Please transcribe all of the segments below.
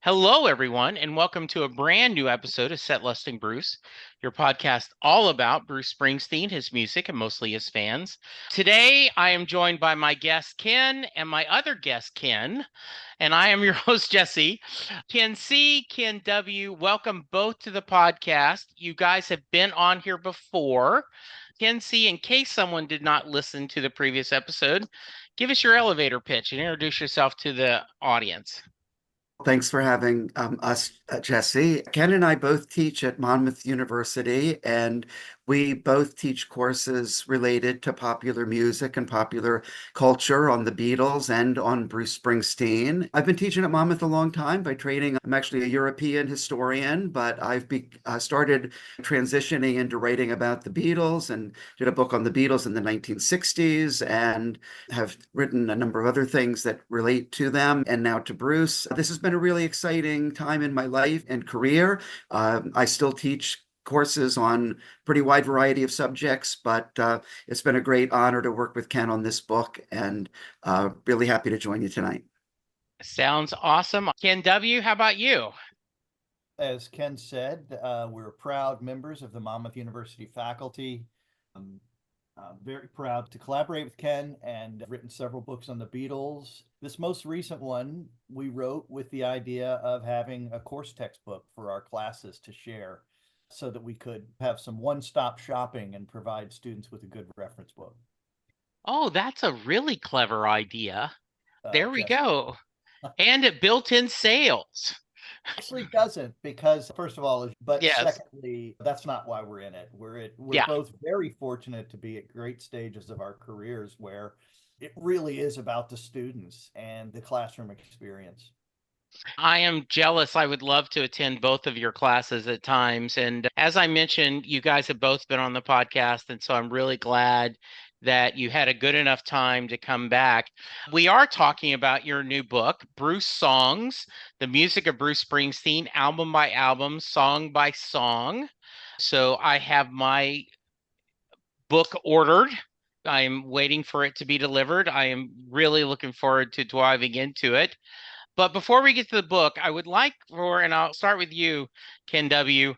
Hello, everyone, and welcome to a brand new episode of Set Lusting Bruce, your podcast all about Bruce Springsteen, his music, and mostly his fans. Today, I am joined by my guest, Ken, and my other guest, Ken, and I am your host, Jesse. Ken C, Ken W, welcome both to the podcast. You guys have been on here before. Ken C, in case someone did not listen to the previous episode, give us your elevator pitch and introduce yourself to the audience. Thanks for having us, Jesse. Ken and I both teach at Monmouth University, and we both teach courses related to popular music and popular culture on the Beatles and on Bruce Springsteen. I've been teaching at Monmouth a long time by training. I'm actually a European historian, but started transitioning into writing about the Beatles and did a book on the Beatles in the 1960s and have written a number of other things that relate to them and now to Bruce. This has been a really exciting time in my life and career. I still teach courses on pretty wide variety of subjects, but it's been a great honor to work with Ken on this book and really happy to join you tonight. Sounds awesome. Ken W, how about you? As Ken said, we're proud members of the Monmouth University faculty. I'm very proud to collaborate with Ken and I've written several books on the Beatles. This most recent one we wrote with the idea of having a course textbook for our classes to share so that we could have some one-stop shopping and provide students with a good reference book. Oh, that's a really clever idea. There we Jesse. go. And it built in sales. Actually doesn't, because first of all, but Yes. secondly, that's not why we're in it. We're Yeah. both very fortunate to be at great stages of our careers where it really is about the students and the classroom experience. I am jealous. I would love to attend both of your classes at times. And as I mentioned, you guys have both been on the podcast. And so I'm really glad that you had a good enough time to come back. We are talking about your new book, Bruce Songs, the music of Bruce Springsteen, album by album, song by song. So I have my book ordered. I'm waiting for it to be delivered. I am really looking forward to diving into it. But before we get to the book, I would like for, and I'll start with you, Ken W.,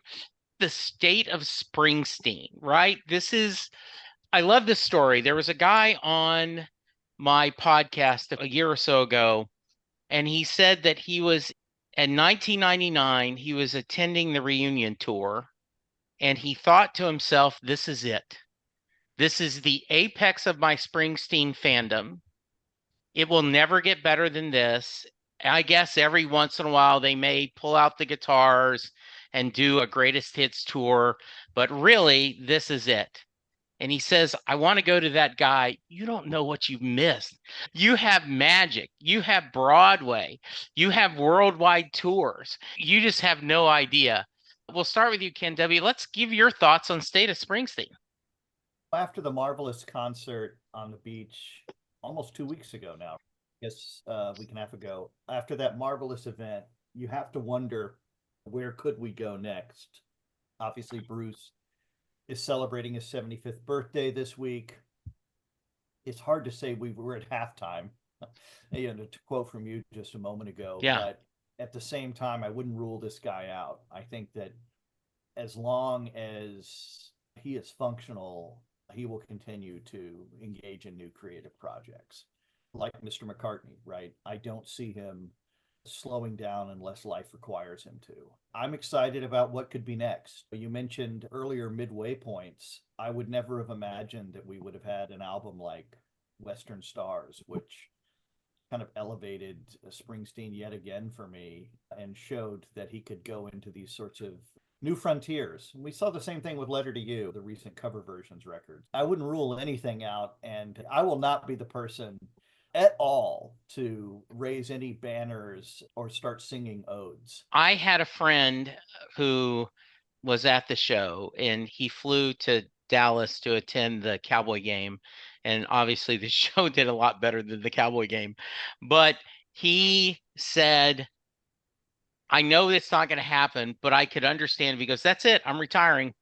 the state of Springsteen, right? I love this story. There was a guy on my podcast a year or so ago, and he said that he was in 1999, he was attending the reunion tour, and he thought to himself, this is it. This is the apex of my Springsteen fandom. It will never get better than this. I guess every once in a while they may pull out the guitars and do a greatest hits tour, but really, this is it. And he says, I want to go to that guy. You don't know what you've missed. You have magic. You have Broadway. You have worldwide tours. You just have no idea. We'll start with you, Ken W. Let's give your thoughts on State of Springsteen. After the marvelous concert on the beach almost 2 weeks ago now, I guess a week and a half ago, after that marvelous event, you have to wonder, where could we go next? Obviously, Bruce is celebrating his 75th birthday this week. It's hard to say we were at halftime, to quote from you just a moment ago. Yeah. But at the same time, I wouldn't rule this guy out. I think that as long as he is functional, he will continue to engage in new creative projects like Mr. McCartney, right? I don't see him slowing down unless life requires him to. I'm excited about what could be next. You mentioned earlier midway points. I would never have imagined that we would have had an album like Western Stars, which kind of elevated Springsteen yet again for me and showed that he could go into these sorts of new frontiers. We saw the same thing with Letter to You, the recent cover versions record. I wouldn't rule anything out, and I will not be the person at all to raise any banners or start singing odes. I had a friend who was at the show and he flew to Dallas to attend the Cowboy game. And obviously the show did a lot better than the Cowboy game. But he said, I know it's not going to happen, but I could understand because that's it. I'm retiring.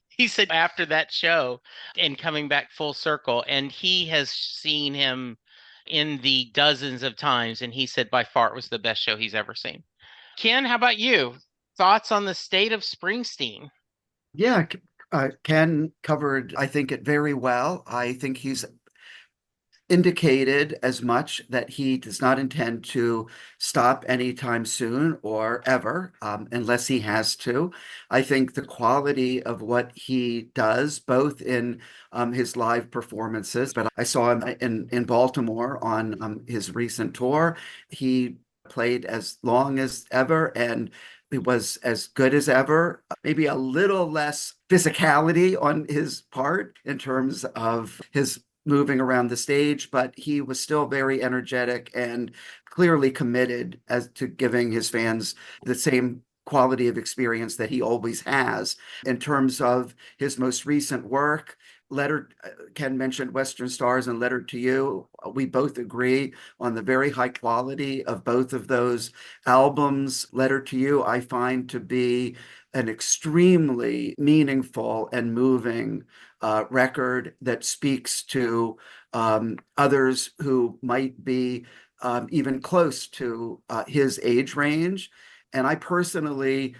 He said after that show and coming back full circle, and he has seen him in the dozens of times, and he said by far it was the best show he's ever seen. Ken, how about you? Thoughts on the state of Springsteen? Yeah, Ken covered, I think, it very well. I think he's indicated as much that he does not intend to stop anytime soon or ever, unless he has to. I think the quality of what he does, both in his live performances, but I saw him in Baltimore on his recent tour. He played as long as ever and it was as good as ever. Maybe a little less physicality on his part in terms of his moving around the stage, but he was still very energetic and clearly committed as to giving his fans the same quality of experience that he always has. In terms of his most recent work, Letter Ken mentioned Western Stars and Letter to You. We both agree on the very high quality of both of those albums. Letter to You, I find to be an extremely meaningful and moving record that speaks to others who might be even close to his age range. And I personally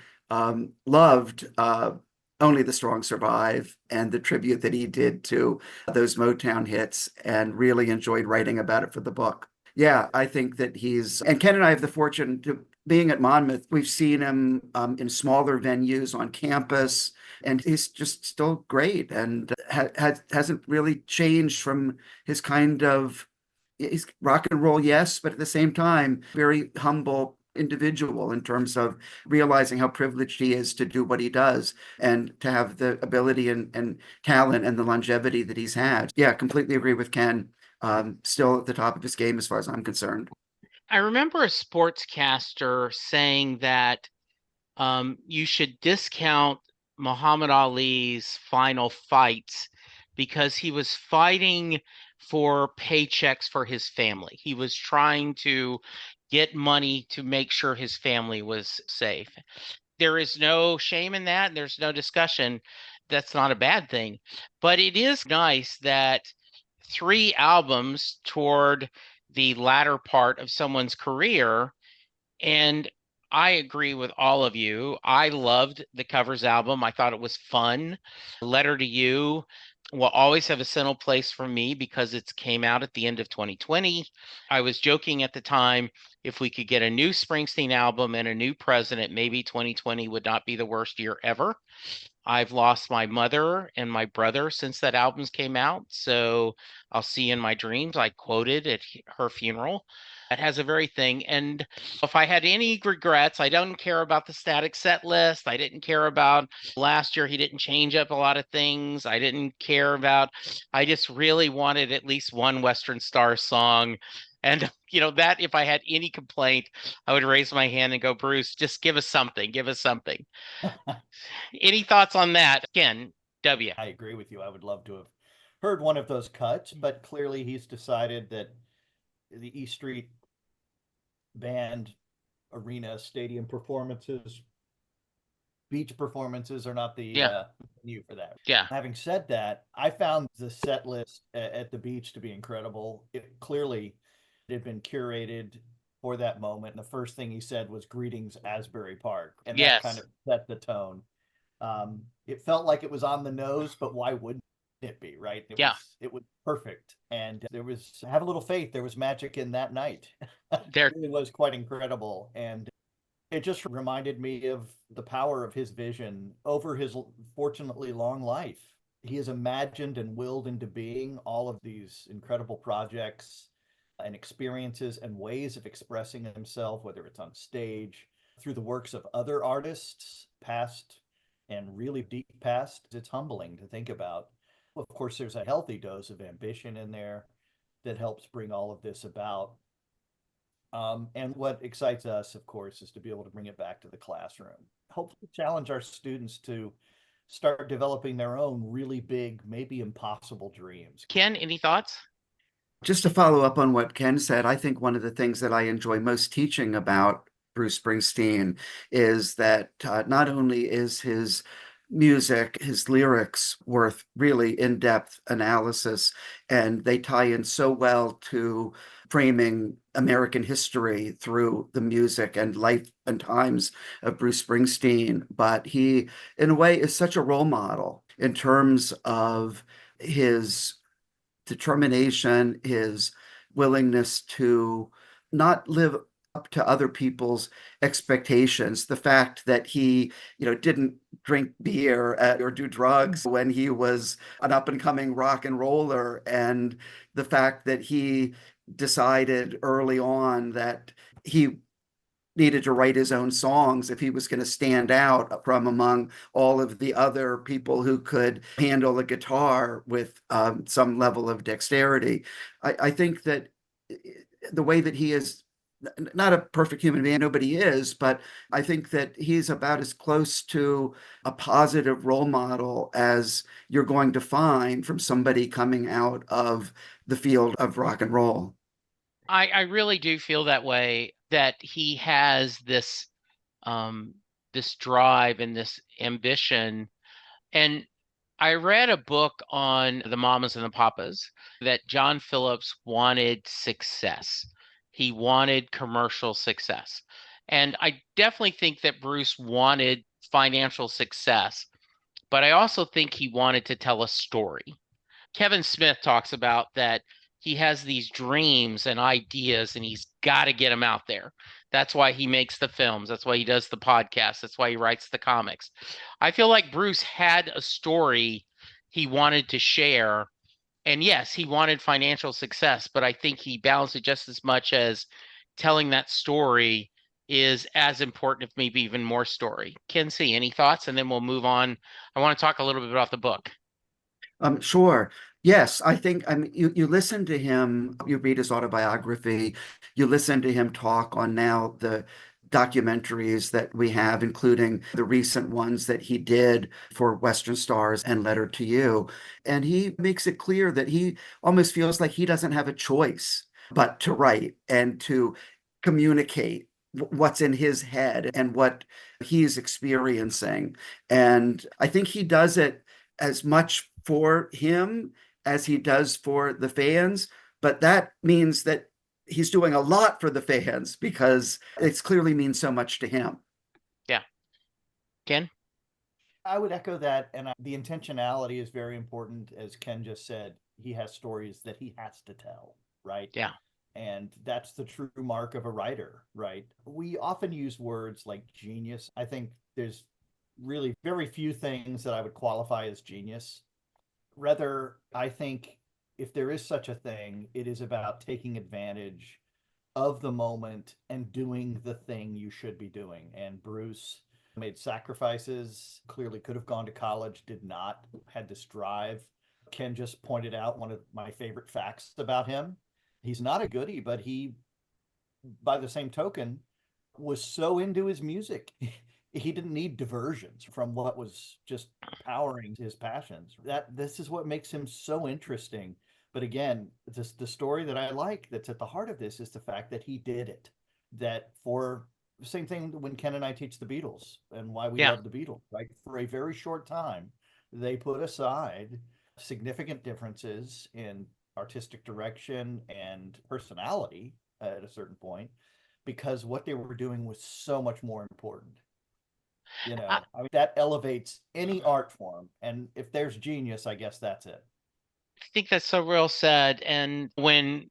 loved Only the Strong Survive and the tribute that he did to those Motown hits and really enjoyed writing about it for the book. Yeah, I think that and Ken and I have the fortune to being at Monmouth, we've seen him in smaller venues on campus, and he's just still great and hasn't really changed from his kind of he's rock and roll, yes, but at the same time, very humble individual in terms of realizing how privileged he is to do what he does and to have the ability and talent and the longevity that he's had. Yeah, completely agree with Ken. Still at the top of his game as far as I'm concerned. I remember a sportscaster saying that you should discount Muhammad Ali's final fights because he was fighting for paychecks for his family. He was trying to get money to make sure his family was safe. There is no shame in that. There's no discussion. That's not a bad thing. But it is nice that 3 albums toward the latter part of someone's career, and I agree with all of you. I loved the covers album. I thought it was fun. Letter to You will always have a central place for me because it came out at the end of 2020. I was joking at the time, if we could get a new Springsteen album and a new president, maybe 2020 would not be the worst year ever. I've lost my mother and my brother since that albums came out. So I'll see in my dreams. I quoted at her funeral. That has a very thing. And if I had any regrets, I don't care about the static set list. I didn't care about last year. He didn't change up a lot of things. I just really wanted at least one Western Star song. And, that if I had any complaint, I would raise my hand and go, Bruce, just give us something. Give us something. Any thoughts on that? Again, W. I agree with you. I would love to have heard one of those cuts, but clearly he's decided that the E Street Band arena stadium performances, beach performances are not the venue for that. Yeah. Having said that, I found the set list at the beach to be incredible. It clearly had been curated for that moment. And the first thing he said was "Greetings, Asbury Park," and that kind of set the tone. It felt like it was on the nose, but why wouldn't it be, right? It was perfect. And have a little faith. There was magic in that night. There It really was quite incredible. And it just reminded me of the power of his vision over his fortunately long life. He has imagined and willed into being all of these incredible projects and experiences and ways of expressing himself, whether it's on stage, through the works of other artists, past and really deep past. It's humbling to think about. Of course, there's a healthy dose of ambition in there that helps bring all of this about. And what excites us, of course, is to be able to bring it back to the classroom. Hopefully challenge our students to start developing their own really big, maybe impossible dreams. Ken, any thoughts? Just to follow up on what Ken said, I think one of the things that I enjoy most teaching about Bruce Springsteen is that not only is his music, his lyrics worth really in-depth analysis, and they tie in so well to framing American history through the music and life and times of Bruce Springsteen. But he, in a way, is such a role model in terms of his determination, his willingness to not live up to other people's expectations. The fact that he, didn't drink beer or do drugs when he was an up and coming rock and roller, and the fact that he decided early on that he needed to write his own songs if he was going to stand out from among all of the other people who could handle a guitar with some level of dexterity. I think that the way that he is not a perfect human being, nobody is, but I think that he's about as close to a positive role model as you're going to find from somebody coming out of the field of rock and roll. I really do feel that way, that he has um, this drive and this ambition. And I read a book on the mamas and the papas that John Phillips wanted success. He wanted commercial success. And I definitely think that Bruce wanted financial success, but I also think he wanted to tell a story. Kevin Smith talks about that he has these dreams and ideas and he's got to get them out there. That's why he makes the films. That's why he does the podcast. That's why he writes the comics. I feel like Bruce had a story he wanted to share. And yes, he wanted financial success, but I think he balanced it just as much as telling that story is as important, if maybe even more story. Kinsey, any thoughts? And then we'll move on. I want to talk a little bit about the book. Sure. Yes, I think you listen to him, you read his autobiography, you listen to him talk on now the documentaries that we have, including the recent ones that he did for Western Stars and Letter to You. And he makes it clear that he almost feels like he doesn't have a choice but to write and to communicate what's in his head and what he's experiencing. And I think he does it as much for him as he does for the fans, but that means that he's doing a lot for the fans because it's clearly means so much to him. Yeah. Ken? I would echo that. And the intentionality is very important. As Ken just said, he has stories that he has to tell, right? Yeah. And that's the true mark of a writer, right? We often use words like genius. I think there's really very few things that I would qualify as genius. Rather, I think if there is such a thing, it is about taking advantage of the moment and doing the thing you should be doing. And Bruce made sacrifices, clearly could have gone to college, did not, had this drive. Ken just pointed out one of my favorite facts about him. He's not a goodie, but he, by the same token, was so into his music. He didn't need diversions from what was just powering his passions. That this is what makes him so interesting. But again, the story that I like that's at the heart of this is the fact that he did it. That for the same thing when Ken and I teach the Beatles and why we Yeah. love the Beatles, right? For a very short time, they put aside significant differences in artistic direction and personality at a certain point because what they were doing was so much more important. I I mean, that elevates any art form. And if there's genius, I guess that's it. think that's so real said. And when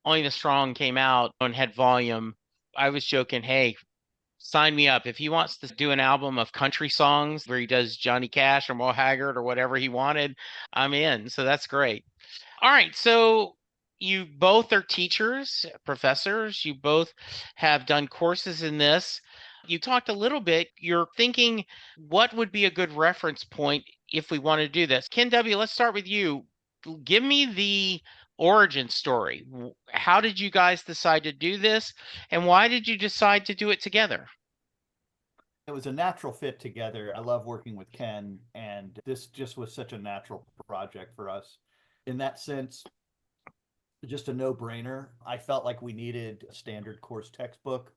Only the Strong came out and had volume, I was joking, hey, sign me up. If he wants to do an album of country songs where he does Johnny Cash or Mo Haggard or whatever he wanted, I'm in. So that's great. All right. So you both are teachers, professors. You both have done courses in this. You talked a little bit. You're thinking what would be a good reference point if we want to do this. Ken W., let's start with you. Give me the origin story. How did you guys decide to do this? And why did you decide to do it together? It was a natural fit together. I love working with Ken, and this just was such a natural project for us. In that sense, just a no-brainer. I felt like we needed a standard course textbook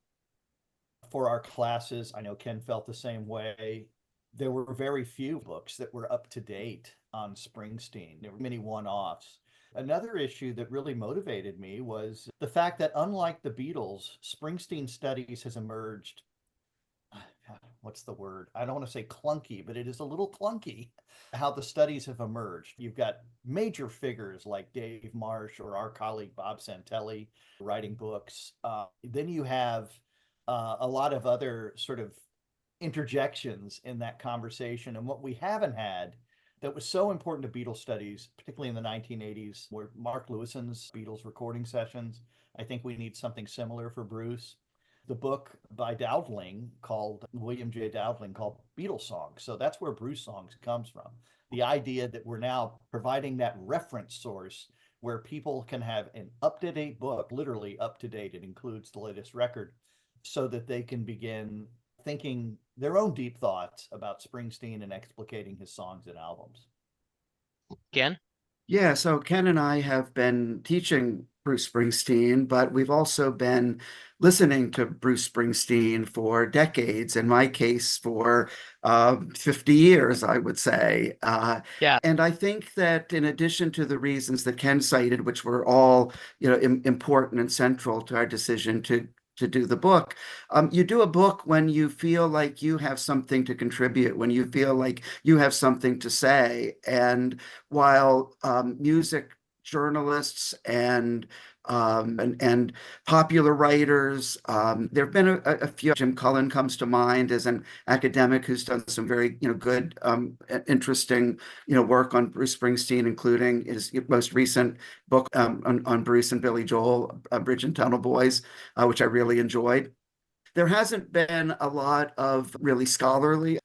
for our classes. I know Ken felt the same way. there were very few books that were up to date on Springsteen. There were many one-offs. Another issue that really motivated me was the fact that, unlike the Beatles, Springsteen studies has emerged. What's the word? I don't want to say clunky, but it is a little clunky how the studies have emerged. You've got major figures like Dave Marsh or our colleague Bob Santelli writing books. Then you have a lot of other sort of interjections in that conversation. And what we haven't had that was so important to Beatles studies, particularly in the 1980s, were Mark Lewisohn's Beatles recording sessions. I think we need something similar for Bruce. The book by Dowdling called William J. Dowdling called Beatles Songs. So that's where Bruce Songs comes from. The idea that we're now providing that reference source where people can have an up-to-date book, literally up-to-date. It includes the latest record, so that they can begin thinking their own deep thoughts about Springsteen and explicating his songs and albums. Ken? Yeah, so Ken and I have been teaching Bruce Springsteen, but we've also been listening to Bruce Springsteen for decades, in my case, for 50 years, I would say. Yeah. And I think that in addition to the reasons that Ken cited, which were all, important and central to our decision to do the book. You do a book when you feel like you have something to contribute, when you feel like you have something to say. And while music journalists and popular writers. There have been a few. Jim Cullen comes to mind as an academic who's done some very good, interesting work on Bruce Springsteen, including his most recent book on Bruce and Billy Joel, Bridge and Tunnel Boys, which I really enjoyed. There hasn't been a lot of really scholarly,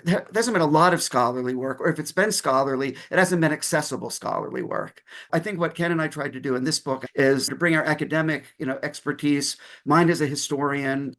there hasn't been a lot of scholarly work, or if it's been scholarly, it hasn't been accessible scholarly work. I think what Ken and I tried to do in this book is to bring our academic, expertise, mine as a historian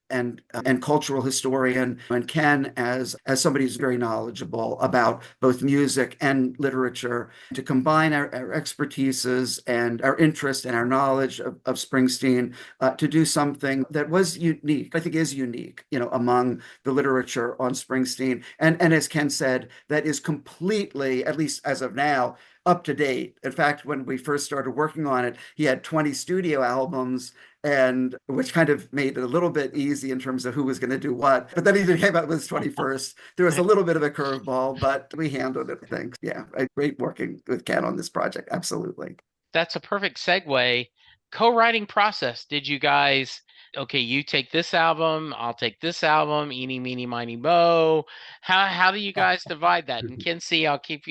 and cultural historian, and Ken as somebody who's very knowledgeable about both music and literature, to combine our expertises and our interest and our knowledge of Springsteen to do something that was unique, I think is unique, among the literature on Springsteen. And as Ken said, that is completely, at least as of now, up to date. In fact, when we first started working on it, he had 20 studio albums, and which kind of made it a little bit easy in terms of who was going to do what. But then he came out with his 21st. There was a little bit of a curveball, but we handled it, I think. Yeah, great working with Ken on this project. Absolutely. That's a perfect segue. Co-writing process. Did you guys, okay, you take this album, I'll take this album, eeny, meeny, miny, mo. How do you guys divide that? And Kinsey, I'll keep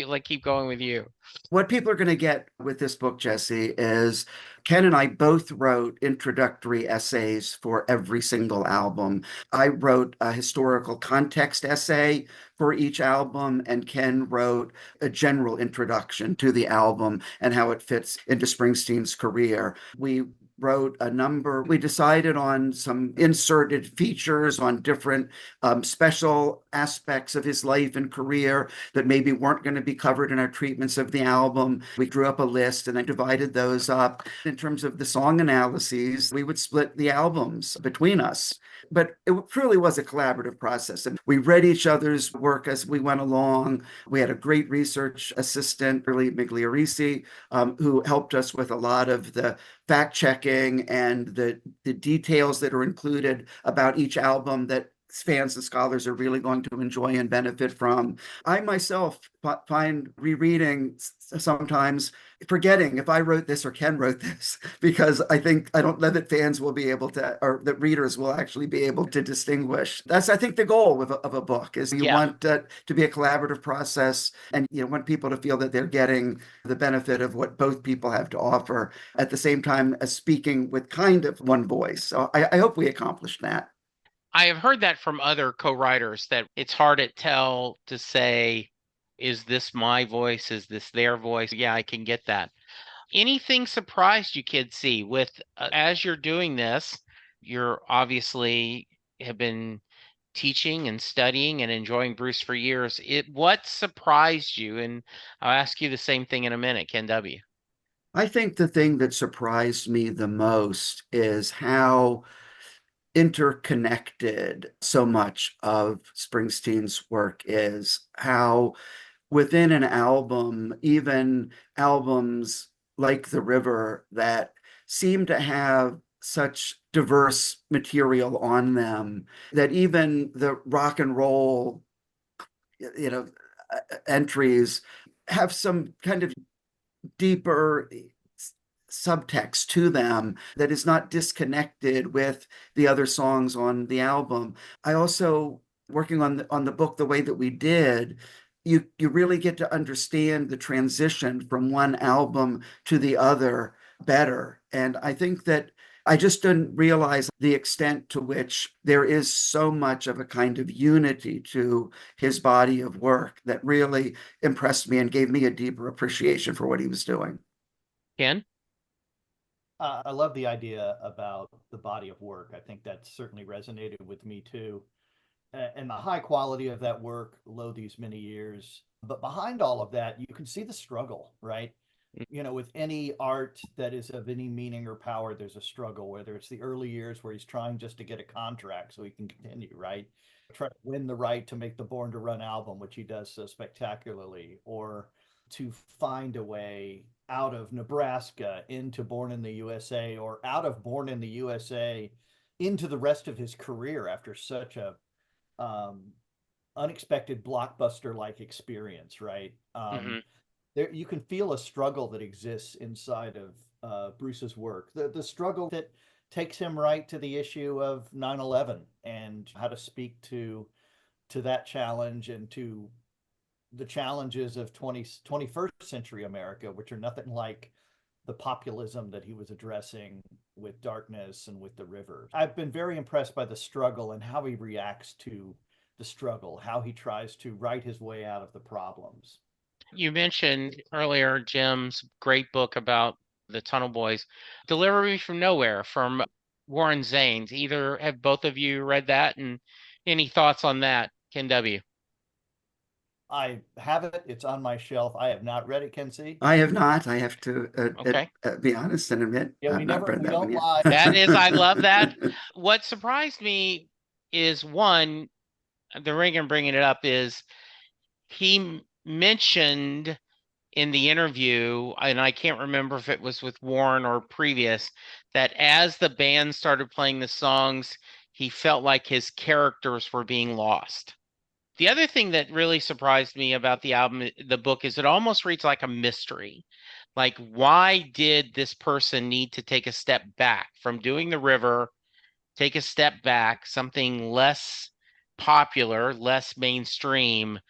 going with you. What people are going to get with this book, Jesse, is Ken and I both wrote introductory essays for every single album. I wrote a historical context essay for each album, and Ken wrote a general introduction to the album and how it fits into Springsteen's career. We decided on some inserted features on different special aspects of his life and career that maybe weren't going to be covered in our treatments of the album. We drew up a list and then divided those up. In terms of the song analyses, we would split the albums between us. But it truly was a collaborative process. And we read each other's work as we went along. We had a great research assistant, Early Migliorisi, who helped us with a lot of the fact checking and the details that are included about each album that fans and scholars are really going to enjoy and benefit from. I myself find rereading sometimes forgetting if I wrote this or Ken wrote this, because I don't know that fans will be able to, or that readers will actually be able to distinguish. That's, I think, the goal of a book is you want to be a collaborative process, and you want people to feel that they're getting the benefit of what both people have to offer at the same time as speaking with kind of one voice. So I hope we accomplished that. I have heard that from other co-writers that it's hard to tell to say, is this my voice? Is this their voice? Yeah, I can get that. Anything surprised you, kids, see with as you're doing this, you're obviously have been teaching and studying and enjoying Bruce for years. What surprised you? And I'll ask you the same thing in a minute, Ken W. I think the thing that surprised me the most is how interconnected so much of Springsteen's work is, how within an album, even albums like The River that seem to have such diverse material on them, that even the rock and roll, you know, entries have some kind of deeper subtext to them that is not disconnected with the other songs on the album. I also, working on the book the way that we did, you really get to understand the transition from one album to the other better. And I think that I just didn't realize the extent to which there is so much of a kind of unity to his body of work that really impressed me and gave me a deeper appreciation for what he was doing. Ken? I love the idea about the body of work. I think that certainly resonated with me too. And the high quality of that work, lo these many years. But behind all of that, you can see the struggle, right? You know, with any art that is of any meaning or power, there's a struggle, whether it's the early years where he's trying just to get a contract so he can continue, right? Try to win the right to make the Born to Run album, which he does so spectacularly, or to find a way out of Nebraska into Born in the USA, or out of Born in the USA into the rest of his career after such a unexpected blockbuster like experience, right? Mm-hmm. There you can feel a struggle that exists inside of Bruce's work. The struggle that takes him right to the issue of 9/11 and how to speak to that challenge and to the challenges of 21st century America, which are nothing like the populism that he was addressing with Darkness and with The River. I've been very impressed by the struggle and how he reacts to the struggle, how he tries to write his way out of the problems. You mentioned earlier Jim's great book about the Tunnel Boys, Deliver Me from Nowhere, from Warren Zanes. Either have both of you read that, and any thoughts on that, Ken W? I have it. It's on my shelf. I have not read it, Kenzie. I have not. I have to Okay. be honest and admit Yeah, I've not read we that one don't yet. lie. That is, I love that. What surprised me is, one, the reason bringing it up is he mentioned in the interview, and I can't remember if it was with Warren or previous, that as the band started playing the songs, he felt like his characters were being lost. The other thing that really surprised me about the album, the book, is it almost reads like a mystery. Like, why did this person need to take a step back from doing The River, take a step back, something less popular, less mainstream,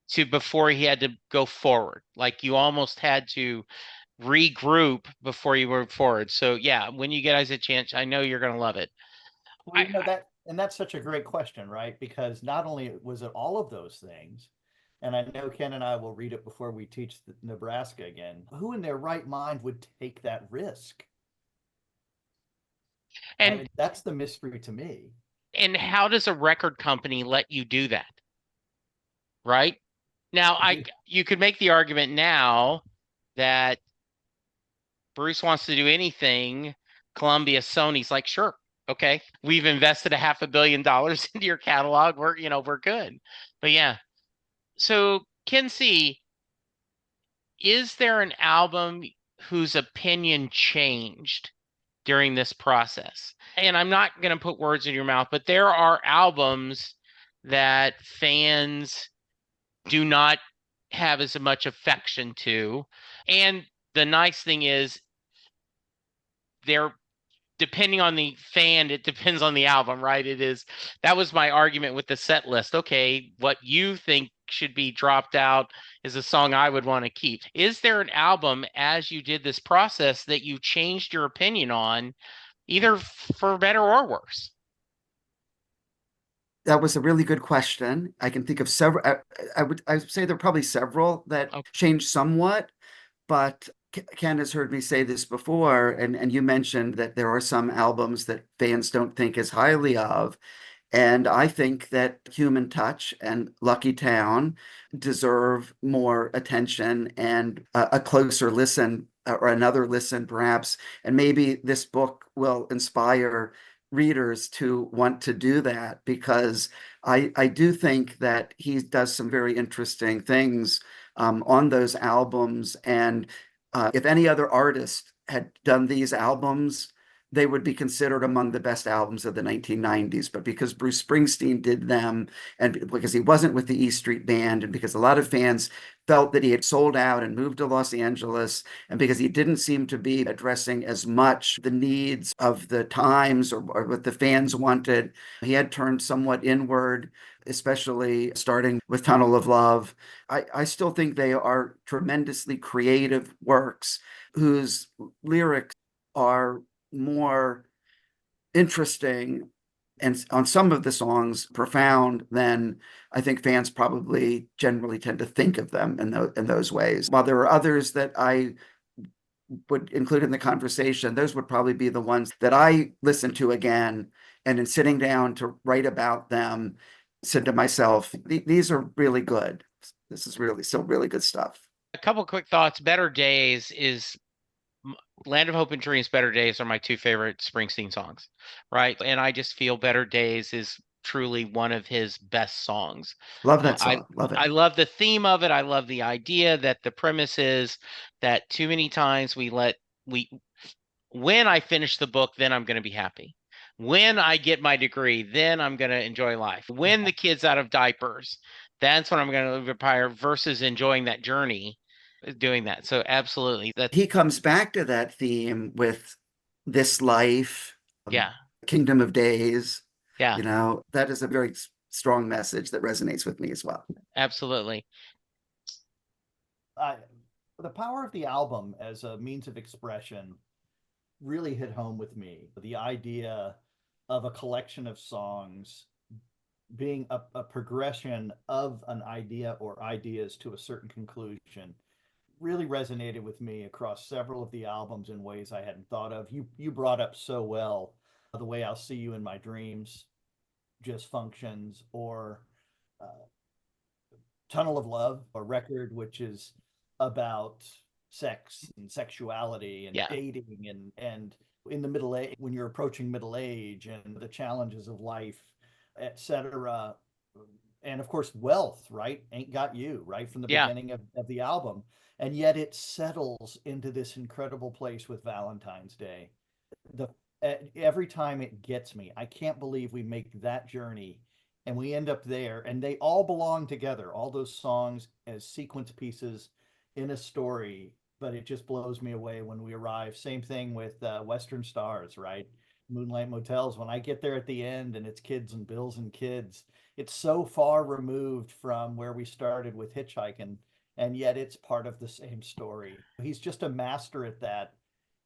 to before he had to go forward? Like, you almost had to regroup before you went forward. So yeah, when you guys a chance, I know you're gonna love it. Well, I, you know that, and that's such a great question, right? Because not only was it all of those things, and I know Ken and I will read it before we teach the Nebraska again. Who in their right mind would take that risk? and That's the mystery to me. and how does a record company let you do that? Right? Now, you could make the argument now that Bruce wants to do anything. Columbia, Sony's like, sure, okay, we've invested $500 million into your catalog. We're good. But yeah, so Kinsey, is there an album whose opinion changed during this process? And I'm not going to put words in your mouth, but there are albums that fans do not have as much affection to. And the nice thing is, they're, depending on the fan, it depends on the album, right? That was my argument with the set list. Okay, what you think should be dropped out is a song I would want to keep. Is there an album, as you did this process, that you changed your opinion on, either for better or worse? That was a really good question. I can think of several. I would say there are probably several that Okay. changed somewhat, but Ken has heard me say this before, and you mentioned that there are some albums that fans don't think as highly of. And I think that Human Touch and Lucky Town deserve more attention and a closer listen, or another listen, perhaps. And maybe this book will inspire readers to want to do that, because I do think that he does some very interesting things on those albums. And if any other artist had done these albums, they would be considered among the best albums of the 1990s. But because Bruce Springsteen did them, and because he wasn't with the E Street Band, and because a lot of fans felt that he had sold out and moved to Los Angeles, and because he didn't seem to be addressing as much the needs of the times, or what the fans wanted, he had turned somewhat inward, especially starting with Tunnel of Love. I still think they are tremendously creative works whose lyrics are more interesting, and on some of the songs profound, than I think fans probably generally tend to think of them in those ways. While there are others that I would include in the conversation, those would probably be the ones that I listen to again, and in sitting down to write about them, said to myself, these are really good. This is really still really good stuff. A couple quick thoughts. Better Days is Land of Hope and Dreams, Better Days are my two favorite Springsteen songs, right? And I just feel Better Days is truly one of his best songs. Love that I song. Love it. I love the theme of it. I love the idea that the premise is that too many times we when I finish the book, then I'm going to be happy. When I get my degree, then I'm going to enjoy life. When the kid's out of diapers, that's when I'm going to live empire, versus enjoying that journey doing that. So absolutely. That He comes back to that theme with This Life, yeah. Kingdom of Days. Yeah. That is a very strong message that resonates with me as well. Absolutely. The power of the album as a means of expression really hit home with me. The idea of a collection of songs being a progression of an idea or ideas to a certain conclusion really resonated with me across several of the albums in ways I hadn't thought of. You brought up so well The Way I'll See You in My Dreams just functions, or Tunnel of Love, a record which is about sex and sexuality and dating and in the middle age, when you're approaching middle age and the challenges of life, etc. And of course, Wealth, right? Ain't Got You, right? From the beginning of the album. And yet it settles into this incredible place with Valentine's Day. Every time it gets me. I can't believe we make that journey and we end up there, and they all belong together, all those songs as sequence pieces in a story. But it just blows me away when we arrive. Same thing with Western Stars, right? Moonlight Motels. When I get there at the end and it's kids and bills and kids, it's so far removed from where we started with Hitchhiking, and yet it's part of the same story. He's just a master at that.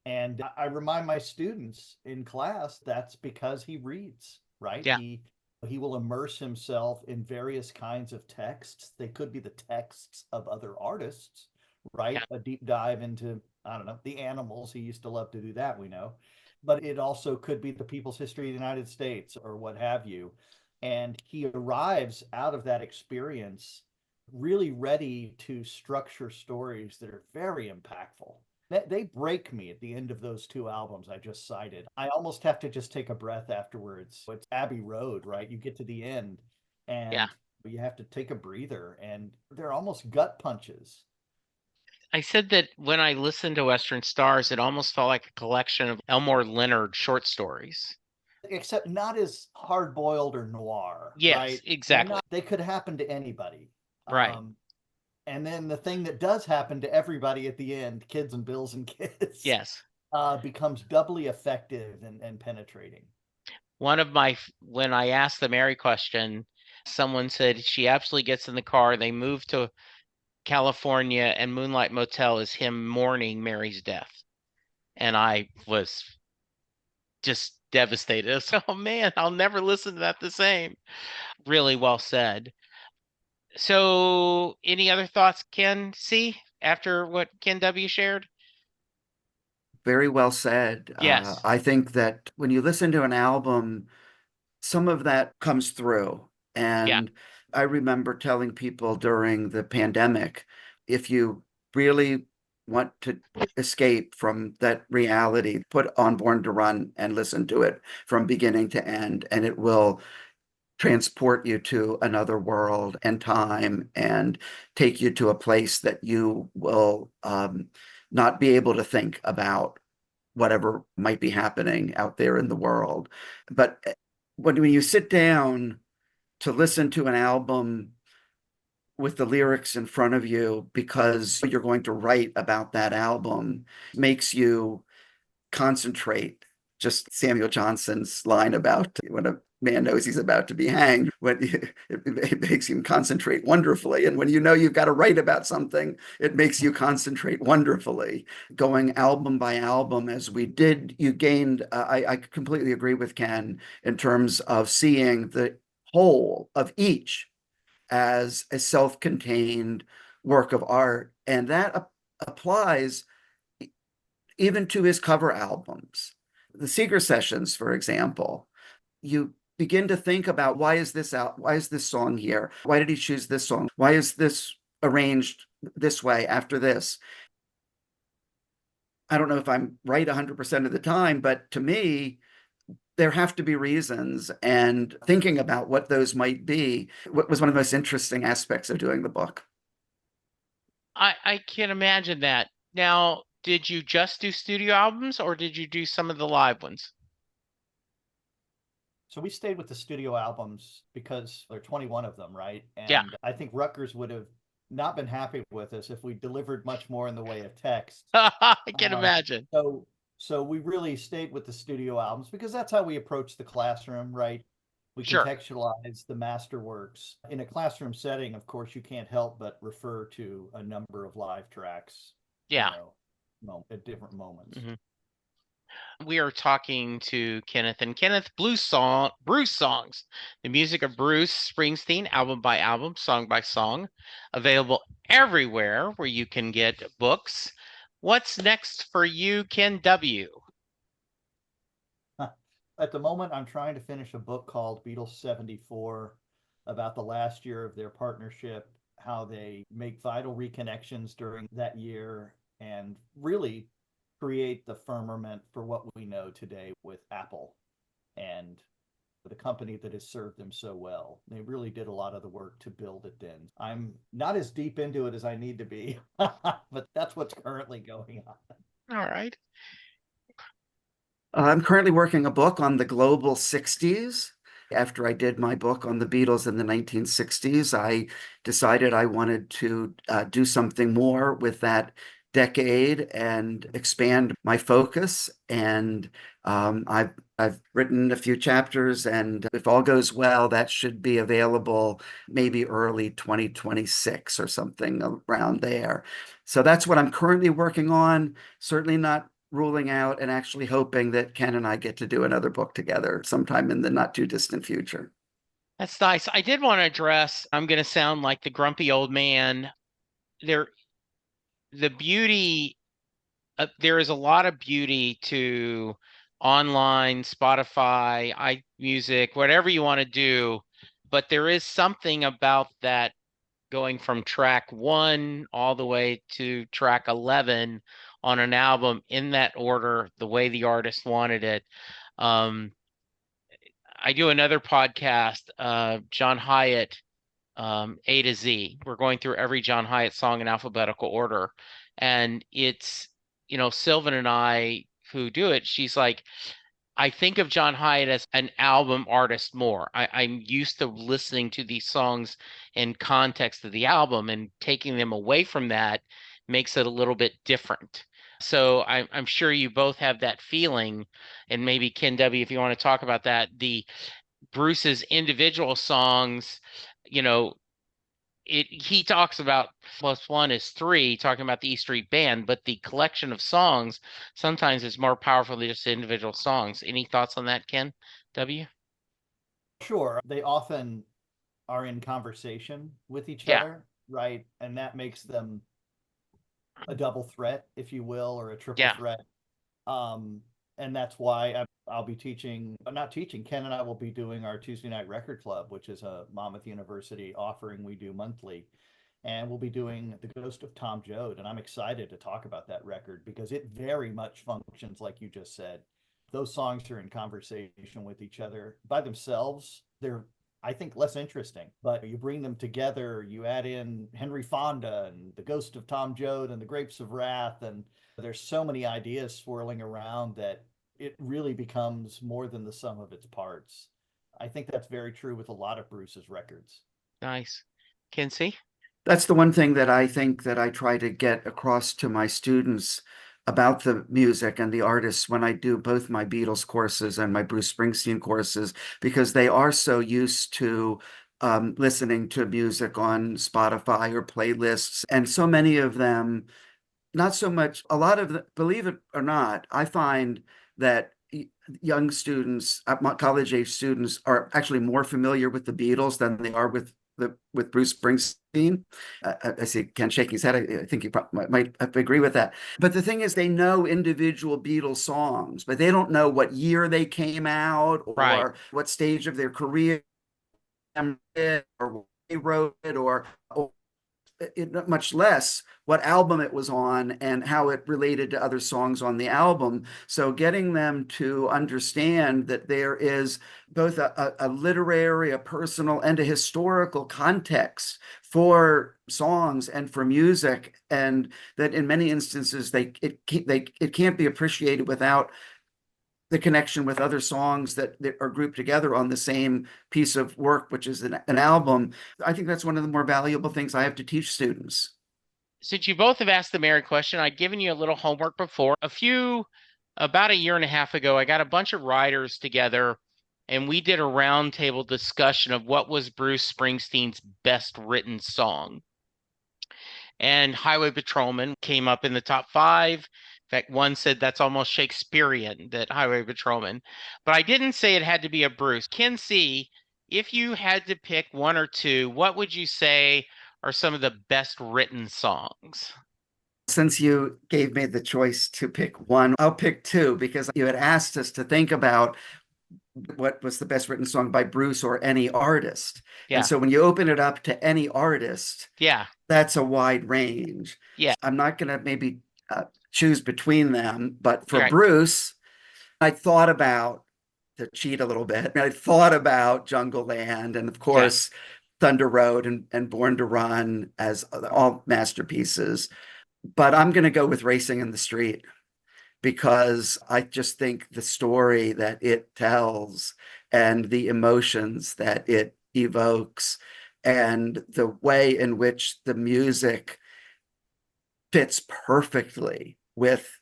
And I remind my students in class that's because he reads, right? Yeah. He will immerse himself in various kinds of texts. They could be the texts of other artists, right? Yeah. A deep dive into, I don't know, the Animals. He used to love to do that, we know. But it also could be the people's history of the United States or what have you. And he arrives out of that experience really ready to structure stories that are very impactful. They break me at the end of those two albums I just cited. I almost have to just take a breath afterwards. It's Abbey Road, right? You get to the end and you have to take a breather, and they're almost gut punches. I said that when I listened to Western Stars, it almost felt like a collection of Elmore Leonard short stories. Except not as hard-boiled or noir, Yes, right? exactly. They could happen to anybody. Right. And then the thing that does happen to everybody at the end, kids and bills and kids, yes, becomes doubly effective and penetrating. When I asked the Mary question, someone said she absolutely gets in the car. They move to California, and Moonlight Motel is him mourning Mary's death. And I was just devastated. So, oh man, I'll never listen to that the same. Really well said. So, any other thoughts, Ken C, after what Ken W shared? Very well said. Yes. I think that when you listen to an album, some of that comes through. And I remember telling people during the pandemic, if you really want to escape from that reality, put on Born to Run and listen to it from beginning to end, and it will transport you to another world and time and take you to a place that you will not be able to think about whatever might be happening out there in the world. But when you sit down to listen to an album with the lyrics in front of you because you're going to write about that album, makes you concentrate. Just Samuel Johnson's line about when a man knows he's about to be hanged, it makes him concentrate wonderfully. And when you know you've got to write about something, it makes you concentrate wonderfully. Going album by album as we did, you gained, I completely agree with Ken in terms of seeing the whole of each as a self-contained work of art. And that applies even to his cover albums. The Seeger Sessions, for example, you begin to think about why is this out? Why is this song here? Why did he choose this song? Why is this arranged this way after this? I don't know if I'm right 100% of the time, but to me, there have to be reasons, and thinking about what those might be was one of the most interesting aspects of doing the book. I can imagine that. Now, did you just do studio albums or did you do some of the live ones? So we stayed with the studio albums because there are 21 of them, right? Yeah. And I think Rutgers would have not been happy with us if we delivered much more in the way of text. I can imagine. So we really stayed with the studio albums because that's how we approach the classroom, right? We Sure. contextualize the masterworks. In a classroom setting, of course, you can't help but refer to a number of live tracks, Yeah. at different moments. Mhm. We are talking to Kenneth, and Kenneth, Bruce songs, the music of Bruce Springsteen, album by album, song by song, available everywhere where you can get books. What's next for you, Ken W? At the moment, I'm trying to finish a book called Beatles 74 about the last year of their partnership, how they make vital reconnections during that year, and really create the firmament for what we know today with Apple and the company that has served them so well. They really did a lot of the work to build it in. I'm not as deep into it as I need to be, but that's what's currently going on. All right. I'm currently working a book on the global 60s. After I did my book on the Beatles in the 1960s, I decided I wanted to do something more with that decade and expand my focus. And I've written a few chapters, and if all goes well, that should be available maybe early 2026 or something around there. So that's what I'm currently working on. Certainly not ruling out and actually hoping that Ken and I get to do another book together sometime in the not too distant future. That's nice. I did want to address, I'm going to sound like the grumpy old man. The beauty, there is a lot of beauty to online, Spotify, iMusic, whatever you want to do, but there is something about that going from track 1 all the way to track 11 on an album in that order, the way the artist wanted it. I do another podcast, John Hyatt, A to Z. We're going through every John Hyatt song in alphabetical order. And it's, Sylvan and I who do it, she's like, I think of John Hyatt as an album artist more. I'm used to listening to these songs in context of the album, and taking them away from that makes it a little bit different. So I'm sure you both have that feeling, and maybe Ken W, if you want to talk about that, the Bruce's individual songs, you know, he talks about plus one is three, talking about the E Street Band, but the collection of songs sometimes is more powerful than just individual songs. Any thoughts on that, Ken W? Sure. They often are in conversation with each Yeah. other, right? And that makes them a double threat, if you will, or a triple Yeah. threat. And that's why I'll be teaching, not teaching, Ken and I will be doing our Tuesday Night Record Club, which is a Monmouth University offering we do monthly. and we'll be doing The Ghost of Tom Joad. And I'm excited to talk about that record because it very much functions like you just said. Those songs are in conversation with each other. By themselves, they're, I think, less interesting. But you bring them together, you add in Henry Fonda and The Ghost of Tom Joad and The Grapes of Wrath, and there's so many ideas swirling around that it really becomes more than the sum of its parts. I think that's very true with a lot of Bruce's records. Nice. Kinsey? That's the one thing that I think that I try to get across to my students about the music and the artists when I do both my Beatles courses and my Bruce Springsteen courses, because they are so used to listening to music on Spotify or playlists. And so many of them, not so much, a lot of the, believe it or not, I find that young students, college age students, are actually more familiar with the Beatles than they are with Bruce Springsteen. I see Ken shaking his head. I think you might agree with that. But the thing is, they know individual Beatles songs, but they don't know what year they came out Right. or what stage of their career or they wrote it or much less what album it was on and how it related to other songs on the album. So getting them to understand that there is both a literary, a personal, and a historical context for songs and for music, and that in many instances it can't be appreciated without the connection with other songs that are grouped together on the same piece of work, which is an album. I think that's one of the more valuable things I have to teach students. Since you both have asked the married question, I'd given you a little homework before. About a year and a half ago, I got a bunch of writers together and we did a roundtable discussion of what was Bruce Springsteen's best written song. And Highway Patrolman came up in the top 5. In fact, one said that's almost Shakespearean, that Highway Patrolman. But I didn't say it had to be a Bruce. Kinsey, if you had to pick one or two, what would you say are some of the best written songs? Since you gave me the choice to pick one, I'll pick two because you had asked us to think about what was the best written song by Bruce or any artist. And Yeah. so when you open it up to any artist, Yeah. that's a wide range. Yeah. I'm not going to maybe choose between them, but for You're right. Bruce, I thought about, to cheat a little bit, I thought about Jungle Land and, of Yeah. course, Thunder Road and Born to Run as all masterpieces. But I'm going to go with Racing in the Street because I just think the story that it tells and the emotions that it evokes and the way in which the music fits perfectly with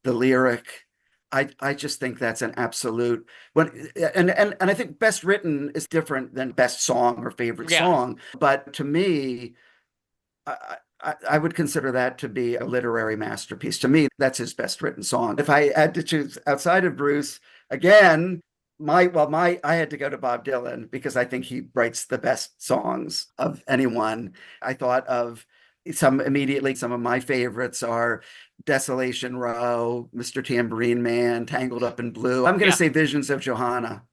the lyric. I just think that's an absolute and I think best written is different than best song or favorite Yeah. song. But to me, I would consider that to be a literary masterpiece. To me, that's his best written song. If I had to choose outside of Bruce, again, I had to go to Bob Dylan because I think he writes the best songs of anyone. I thought of some immediately. Some of my favorites are Desolation Row, Mr. Tambourine Man, Tangled Up in Blue. I'm going to Yeah. say Visions of Johanna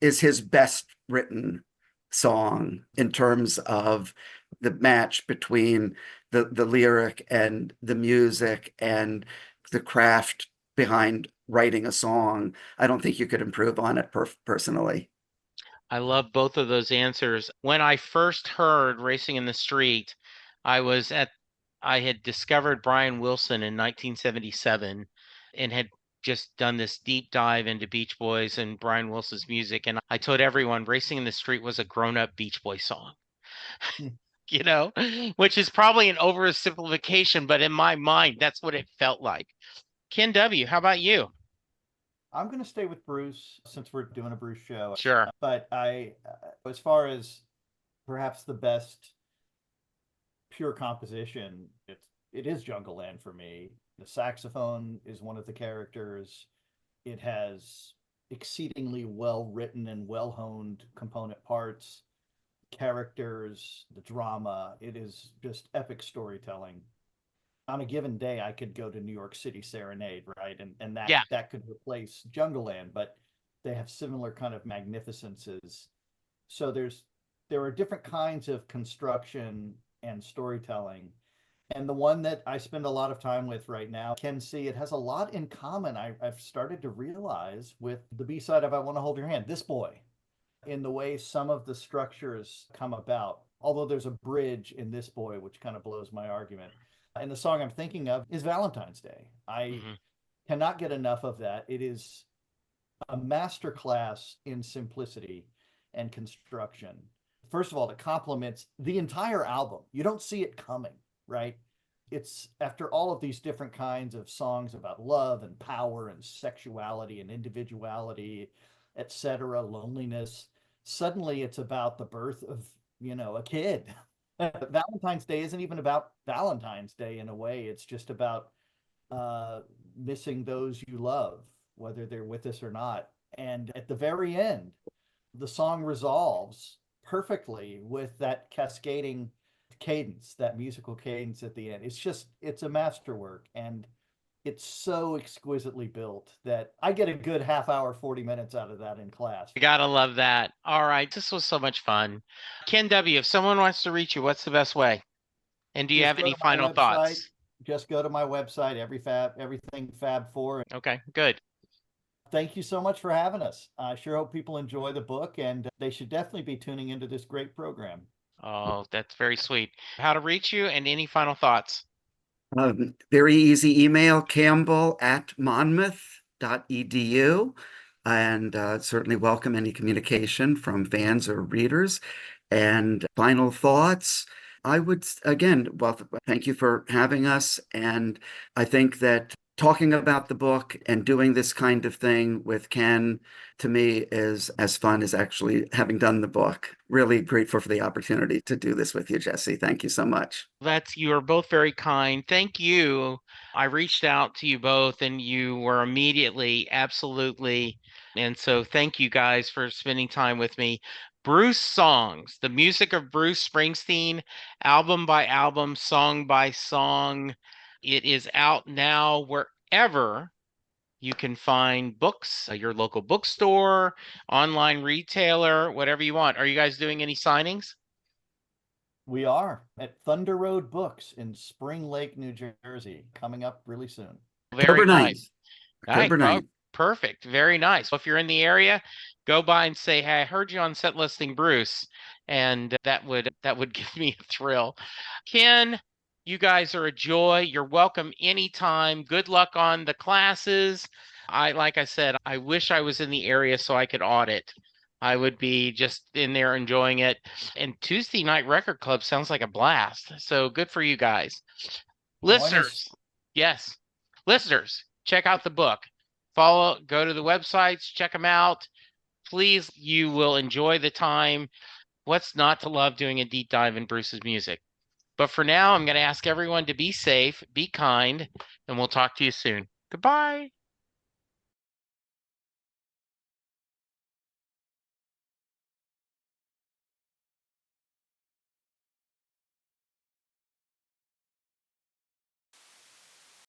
is his best written song in terms of the match between the lyric and the music and the craft behind writing a song. I don't think you could improve on it personally. I love both of those answers. When I first heard Racing in the Street, I had discovered Brian Wilson in 1977 and had just done this deep dive into Beach Boys and Brian Wilson's music. And I told everyone Racing in the Street was a grown-up Beach Boy song, you know, which is probably an oversimplification, but in my mind, that's what it felt like. Ken W., how about you? I'm going to stay with Bruce since we're doing a Bruce show. Sure. But as far as perhaps the best pure composition, it is Jungle Land for me. The saxophone is one of the characters. It has exceedingly well written and well honed component parts, characters, the drama. It is just epic storytelling. On a given day, I could go to New York City Serenade, right? And Yeah. that could replace Jungle Land, but they have similar kind of magnificences. So there are different kinds of construction and storytelling. And the one that I spend a lot of time with right now, Ken C, it has a lot in common. I've started to realize with the B-side of I Want to Hold Your Hand, This Boy, in the way some of the structures come about. Although there's a bridge in This Boy, which kind of blows my argument. And the song I'm thinking of is Valentine's Day. I cannot get enough of that. It is a masterclass in simplicity and construction. First of all, it complements the entire album. You don't see it coming, right? It's after all of these different kinds of songs about love and power and sexuality and individuality, etc., loneliness. Suddenly it's about the birth of, a kid. Valentine's Day isn't even about Valentine's Day in a way. It's just about missing those you love, whether they're with us or not. And at the very end, the song resolves perfectly with that cascading cadence, that musical cadence at the end. It's a masterwork, and it's so exquisitely built that I get a good half hour, 40 minutes out of that in class. You gotta love that. All right, this was so much fun. Ken W., if someone wants to reach you, what's the best way? And do you have any final thoughts? Just go to my website, everything Fab4. Okay, good. Thank you so much for having us. I sure hope people enjoy the book, and they should definitely be tuning into this great program. Oh, that's very sweet. How to reach you and any final thoughts? Very easy email, campbell@monmouth.edu, and certainly welcome any communication from fans or readers. And final thoughts, I would, again, well, thank you for having us. And I think that talking about the book and doing this kind of thing with Ken, to me, is as fun as actually having done the book. Really grateful for the opportunity to do this with you, Jesse. Thank you so much. You are both very kind. Thank you. I reached out to you both and you were immediately, absolutely. And so thank you guys for spending time with me. Bruce Songs, the music of Bruce Springsteen, album by album, song by song. It is out now wherever you can find books, your local bookstore, online retailer, whatever you want. Are you guys doing any signings? We are at Thunder Road Books in Spring Lake, New Jersey, coming up really soon. Very nice. October 9th. Perfect. Very nice. Well, if you're in the area, go by and say, "Hey, I heard you on Set Listing Bruce," and that would give me a thrill. Ken, you guys are a joy. You're welcome anytime. Good luck on the classes. Like I said, I wish I was in the area so I could audit. I would be just in there enjoying it. And Tuesday Night Record Club sounds like a blast. So good for you guys. Listeners, yes. Listeners, check out the book. Go to the websites, check them out. Please, you will enjoy the time. What's not to love doing a deep dive in Bruce's music? But for now, I'm going to ask everyone to be safe, be kind, and we'll talk to you soon. Goodbye.